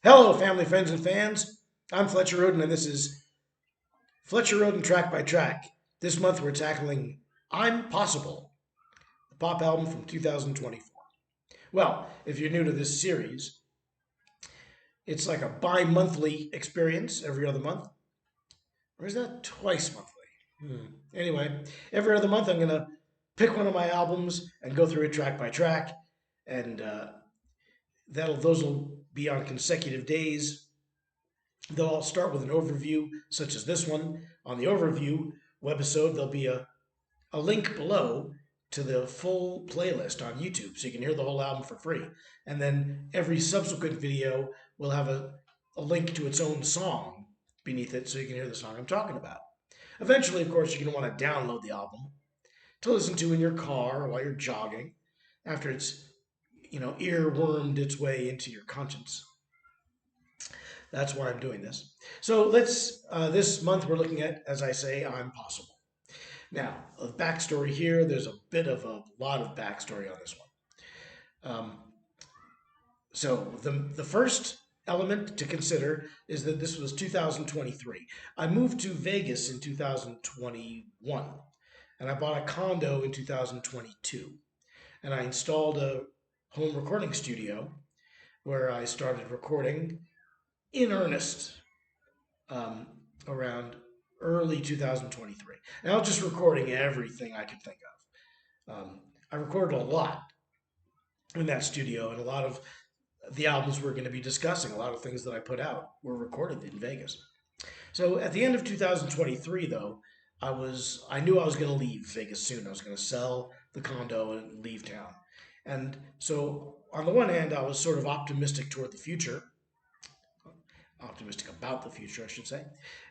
Hello, family, friends, and fans. I'm Fletcher Rhoden, and this is Fletcher Rhoden Track by Track. This month we're tackling I'm Possible, the pop album from 2024. Well, if you're new to this series, it's like a bi monthly experience every other month. Or is that twice monthly? Anyway, every other month I'm going to pick one of my albums and go through it track by track, and those will be on consecutive days. They'll all start with an overview, such as this one. On the overview webisode, there'll be a link below to the full playlist on YouTube, so you can hear the whole album for free. And then every subsequent video will have a link to its own song beneath it, so you can hear the song I'm talking about. Eventually, of course, you're going to want to download the album to listen to in your car or while you're jogging after it's earwormed its way into your conscience. That's why I'm doing this. So this month we're looking at, as I say, I'm Possible. Now, a backstory here, there's a lot of backstory on this one. So the first element to consider is that this was 2023. I moved to Vegas in 2021, and I bought a condo in 2022. And I installed a home recording studio where I started recording in earnest um, around early 2023. And I was just recording everything I could think of. I recorded a lot in that studio, and a lot of the albums we're going to be discussing, a lot of things that I put out, were recorded in Vegas. So at the end of 2023, though, I knew I was going to leave Vegas soon. I was going to sell the condo and leave town. And so on the one hand, I was sort of optimistic about the future, I should say.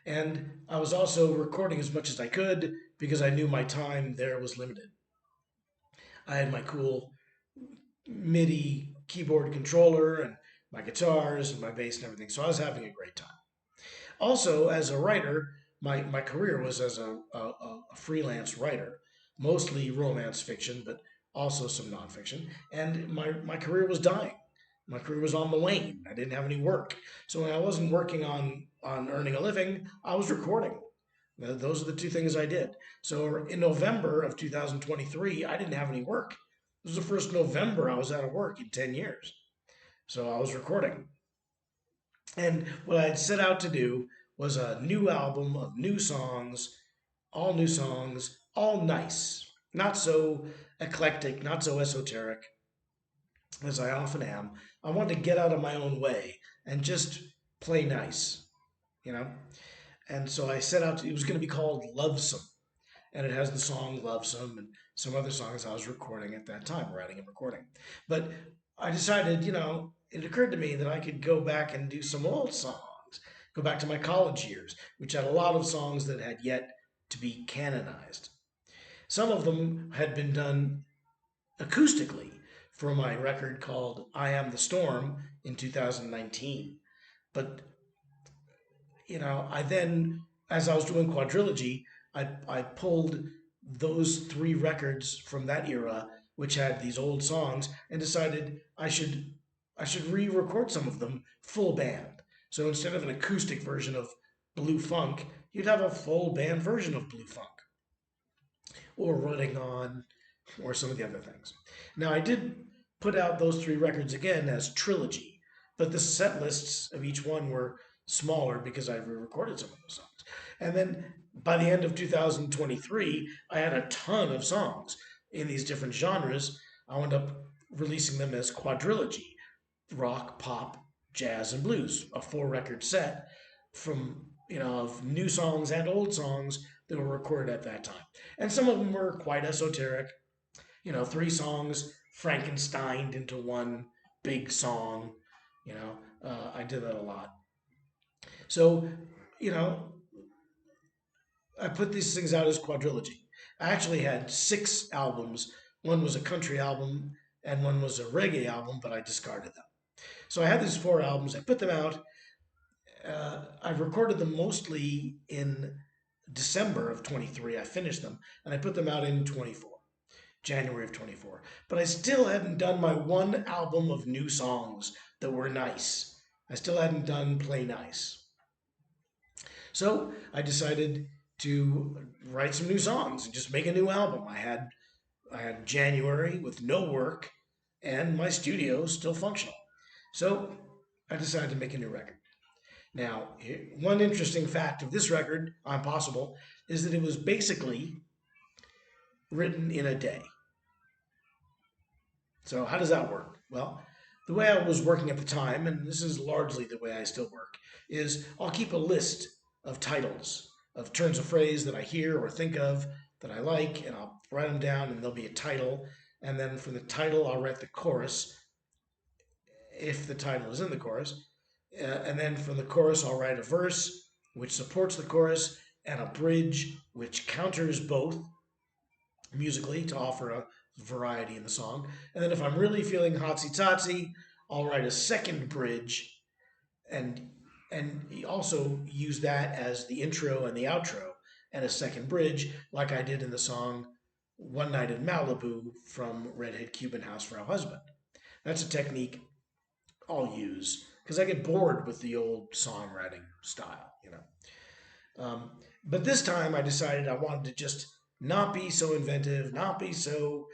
And I was also recording as much as I could because I knew my time there was limited. I had my cool MIDI keyboard controller and my guitars and my bass and everything, so I was having a great time. Also, as a writer, my career was as a freelance writer, mostly romance fiction, but also some nonfiction. And my career was dying. My career was on the wane. I didn't have any work. So when I wasn't working on earning a living, I was recording. Those are the two things I did. So in November of 2023, I didn't have any work. This was the first November I was out of work in 10 years. So I was recording. And what I had set out to do was a new album of new songs, all nice. Not so eclectic, not so esoteric as I often am. I wanted to get out of my own way and just play nice, you know? And so I set out to, it was going to be called Lovesome. And it has the song Lovesome and some other songs I was recording at that time, writing and recording. But I decided, it occurred to me that I could go back and do some old songs, go back to my college years, which had a lot of songs that had yet to be canonized. Some of them had been done acoustically for my record called I Am the Storm in 2019. But, I then, as I was doing quadrilogy, I pulled those three records from that era, which had these old songs, and decided I should re-record some of them full band. So instead of an acoustic version of Blue Funk, you'd have a full band version of Blue Funk, or Running On, or some of the other things. Now I did put out those three records again as trilogy, but the set lists of each one were smaller because I re-recorded some of those songs. And then by the end of 2023, I had a ton of songs in these different genres. I wound up releasing them as quadrilogy: rock, pop, jazz, and blues, a four-record set from of new songs and old songs that were recorded at that time. And some of them were quite esoteric. Three songs Frankensteined into one big song. I did that a lot. So, you know, I put these things out as quadrilogy. I actually had six albums. One was a country album and one was a reggae album, but I discarded them. So I had these four albums. I put them out. I recorded them mostly in December of 23. I finished them and I put them out in 24. January of 24. But I still hadn't done my one album of new songs that were nice. I still hadn't done Play Nice. So I decided to write some new songs and just make a new album. I had January with no work and my studio still functional. So I decided to make a new record. Now, one interesting fact of this record, I'm Possible, is that it was basically written in a day. So how does that work? Well, the way I was working at the time, and this is largely the way I still work, is I'll keep a list of titles of turns of phrase that I hear or think of that I like, and I'll write them down, and there'll be a title. And then from the title, I'll write the chorus if the title is in the chorus. And then from the chorus, I'll write a verse which supports the chorus and a bridge which counters both musically to offer a variety in the song. And then if I'm really feeling hotsy totsy, I'll write a second bridge and also use that as the intro and the outro and a second bridge, like I did in the song One Night in Malibu from Redhead Cuban House for a Husband. That's a technique I'll use because I get bored with the old songwriting style. Um, but this time I decided I wanted to just not be so inventive, not be so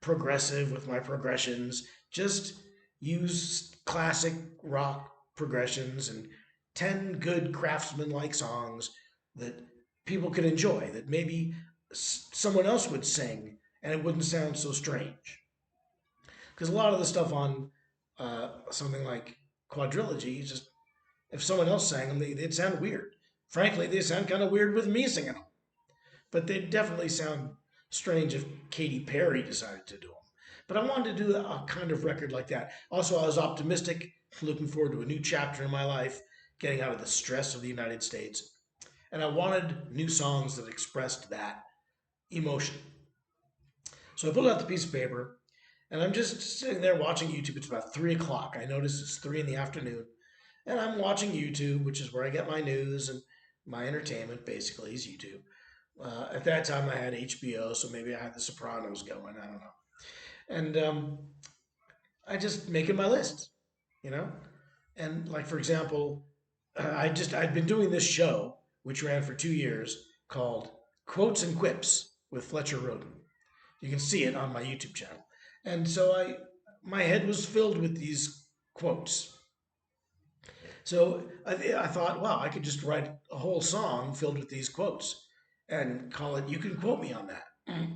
progressive with my progressions, just use classic rock progressions and 10 good craftsman like songs that people could enjoy, that maybe someone else would sing and it wouldn't sound so strange. Because a lot of the stuff on something like Quadrilogy, just if someone else sang them, they'd sound weird. Frankly, they sound kind of weird with me singing them, but they'd definitely sound strange if Katy Perry decided to do them. But I wanted to do a kind of record like that. Also, I was optimistic, looking forward to a new chapter in my life, getting out of the stress of the United States. And I wanted new songs that expressed that emotion. So I pulled out the piece of paper and I'm just sitting there watching YouTube. It's about 3 o'clock. I notice it's 3 in the afternoon. And I'm watching YouTube, which is where I get my news and my entertainment basically is YouTube. At that time, I had HBO, so maybe I had The Sopranos going. I don't know. And I just making my list, you know. And like for example, I'd been doing this show which ran for 2 years called Quotes and Quips with Fletcher Rhoden. You can see it on my YouTube channel. And so my head was filled with these quotes. So I thought, wow, I could just write a whole song filled with these quotes and call it "You Can Quote Me on That."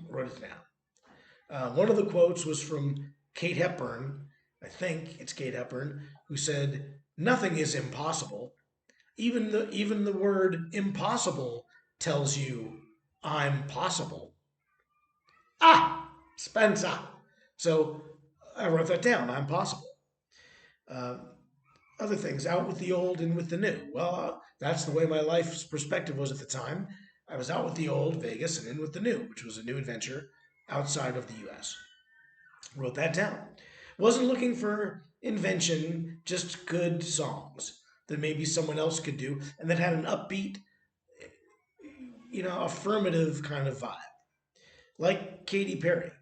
Wrote it down. One of the quotes was from Kate Hepburn. I think it's Kate Hepburn who said, "Nothing is impossible. Even the word impossible tells you I'm possible." Ah, Spencer. So I wrote that down. I'm possible. Uh, Other things, out with the old and with the new. Well, that's the way my life's perspective was at the time. I was out with the old, Vegas, and in with the new, which was a new adventure outside of the US. Wrote that down. Wasn't looking for invention, just good songs that maybe someone else could do and that had an upbeat, affirmative kind of vibe. Like Katy Perry.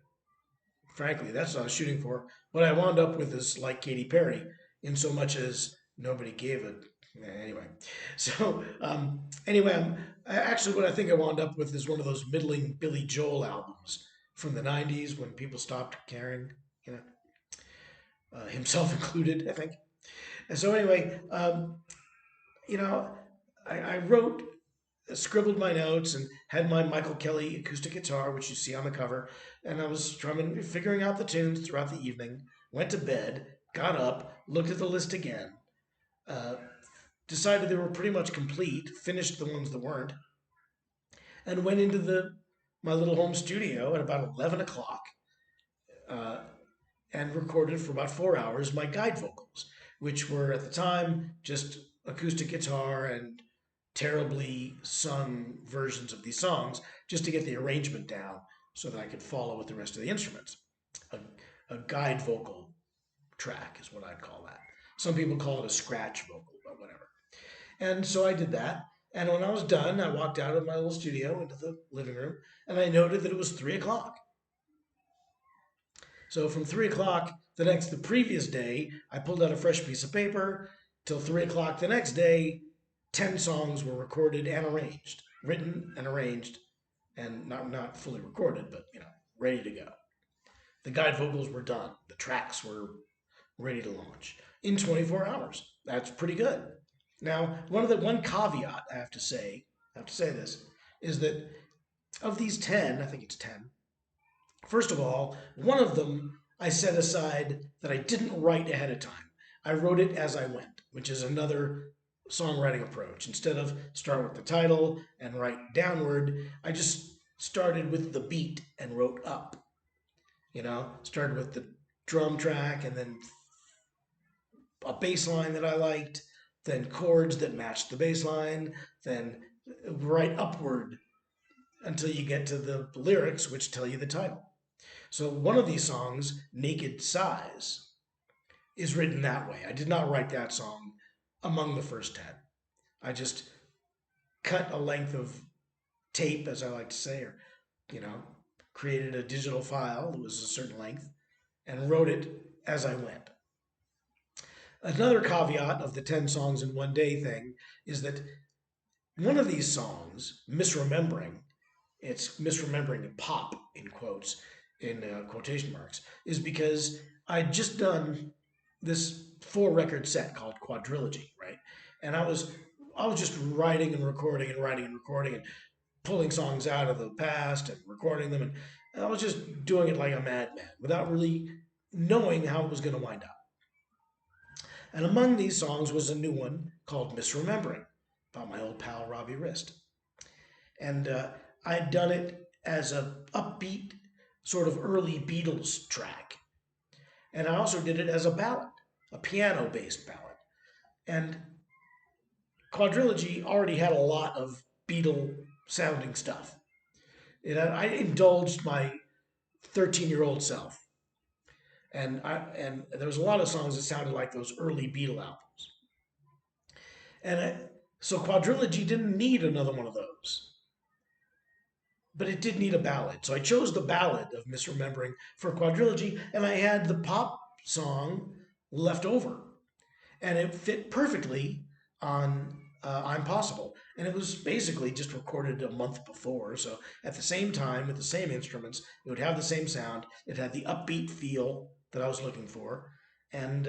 Frankly, that's what I was shooting for. What I wound up with is like Katy Perry, in so much as nobody gave it. Anyway, so anyway, actually what I think I wound up with is one of those middling Billy Joel albums from the '90s when people stopped caring, you know, himself included, I think. And so anyway, you know, I wrote, scribbled my notes, and had my Michael Kelly acoustic guitar, which you see on the cover, and I was strumming, figuring out the tunes throughout the evening. Went to bed, got up, looked at the list again, uh, decided they were pretty much complete, finished the ones that weren't, and went into the my little home studio at about 11 o'clock, uh, and recorded for about 4 hours my guide vocals, which were at the time just acoustic guitar and terribly sung versions of these songs just to get the arrangement down so that I could follow with the rest of the instruments. A, a guide vocal track is what I'd call that. Some people call it a scratch vocal, but whatever. And so I did that. And when I was done, I walked out of my little studio into the living room and I noted that it was 3 o'clock. So from 3 o'clock the previous day, I pulled out a fresh piece of paper, till 3 o'clock the next day. 10 songs were recorded and arranged, written and arranged, and not fully recorded, but ready to go. The guide vocals were done. The tracks were ready to launch in 24 hours. That's pretty good. Now, one caveat I have to say this, is that of these 10, I think it's 10. First of all, one of them I set aside that I didn't write ahead of time. I wrote it as I went, which is another songwriting approach. Instead of start with the title and write downward, I just started with the beat and wrote up. Started with the drum track and then a bass line that I liked, then chords that matched the bass line, then right upward until you get to the lyrics, which tell you the title. So one of these songs, Naked Size, is written that way. I did not write that song among the first 10. I just cut a length of tape, as I like to say, or, you know, created a digital file that was a certain length and wrote it as I went. Another caveat of the 10 songs in one day thing is that one of these songs, Misremembering, it's misremembering pop in quotes, in quotation marks, is because I'd just done this 4 record set called Quadrilogy, right? And I was just writing and recording and writing and recording and pulling songs out of the past and recording them, and I was just doing it like a madman without really knowing how it was going to wind up. And among these songs was a new one called Misremembering, about my old pal Robbie Wrist. And I'd done it as a upbeat, sort of early Beatles track. And I also did it as a ballad, a piano-based ballad. And Quadrilogy already had a lot of Beatle-sounding stuff. I indulged my 13-year-old self. And there was a lot of songs that sounded like those early Beatle albums. So Quadrilogy didn't need another one of those, but it did need a ballad. So I chose the ballad of Misremembering for Quadrilogy, and I had the pop song left over, and it fit perfectly on I'm Possible. And it was basically just recorded a month before, so at the same time with the same instruments, it would have the same sound. It had the upbeat feel that I was looking for, and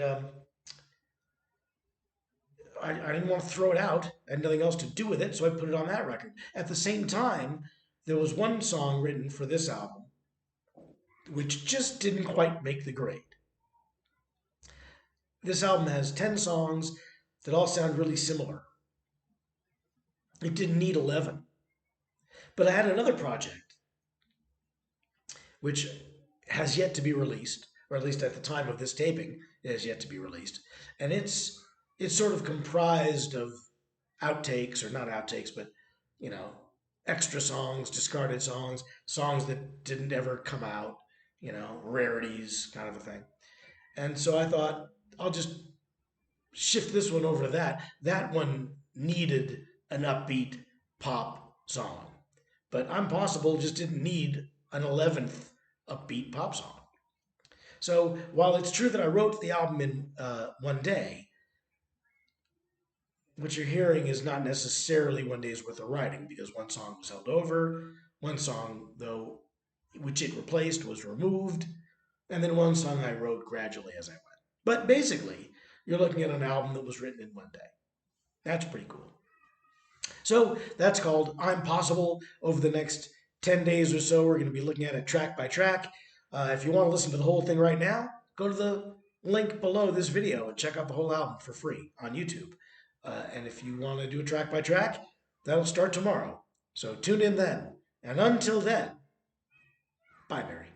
I didn't want to throw it out. I had nothing else to do with it, so I put it on that record. At the same time, there was one song written for this album which just didn't quite make the grade. This album has 10 songs that all sound really similar. It didn't need 11. But I had another project which has yet to be released, or at least at the time of this taping, it has yet to be released. And it's sort of comprised of outtakes, or not outtakes, but you know, extra songs, discarded songs, songs that didn't ever come out, rarities kind of a thing. And so I thought I'll just shift this one over to that. That one needed an upbeat pop song, but I'm Possible just didn't need an 11th upbeat pop song. So while it's true that I wrote the album in one day, what you're hearing is not necessarily one day's worth of writing, because one song was held over, one song, though, which it replaced, was removed, and then one song I wrote gradually as I went. But basically, you're looking at an album that was written in one day. That's pretty cool. So that's called I'm Possible. Over the next 10 days or so, we're going to be looking at it track by track. If you want to listen to the whole thing right now, go to the link below this video and check out the whole album for free on YouTube. And if you want to do a track by track, that'll start tomorrow. So tune in then. And until then, bye, Mary.